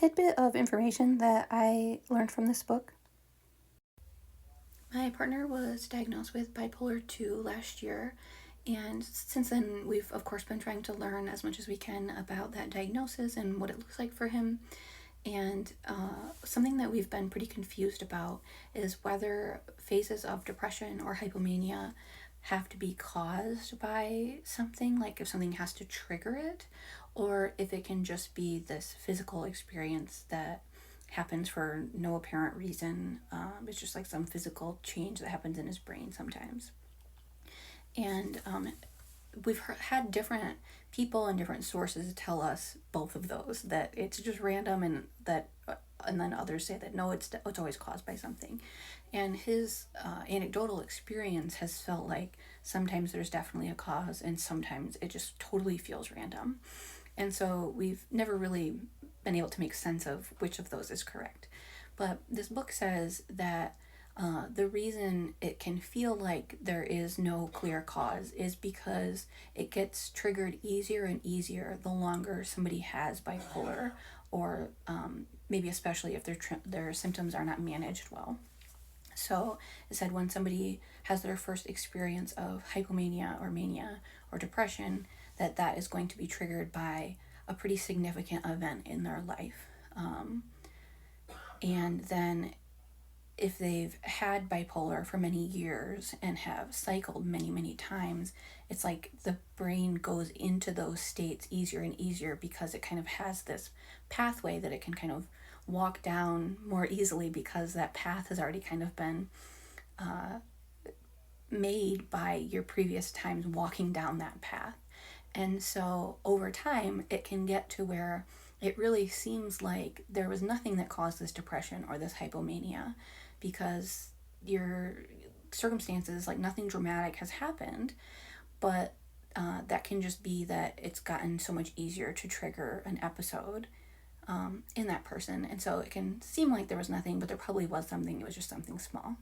tidbit of information that I learned from this book. My partner was diagnosed with bipolar 2 last year, and since then, we've of course been trying to learn as much as we can about that diagnosis and what it looks like for him. And something that we've been pretty confused about is whether phases of depression or hypomania have to be caused by something, like if something has to trigger it, or if it can just be this physical experience that happens for no apparent reason. It's just like some physical change that happens in his brain sometimes. And we've had different people and different sources tell us both of those, that it's just random, and then others say that no, it's always caused by something. And his anecdotal experience has felt like sometimes there's definitely a cause and sometimes it just totally feels random. And so we've never really been able to make sense of which of those is correct. But this book says that the reason it can feel like there is no clear cause is because it gets triggered easier and easier the longer somebody has bipolar, or maybe especially if their symptoms are not managed well. So it said when somebody has their first experience of hypomania or mania or depression, that is going to be triggered by a pretty significant event in their life. And then if they've had bipolar for many years and have cycled many, many times, it's like the brain goes into those states easier and easier because it kind of has this pathway that it can kind of walk down more easily, because that path has already kind of been made by your previous times walking down that path. And so over time, it can get to where it really seems like there was nothing that caused this depression or this hypomania, because your circumstances, like nothing dramatic has happened, but that can just be that it's gotten so much easier to trigger an episode in that person. And so it can seem like there was nothing, but there probably was something. It was just something small.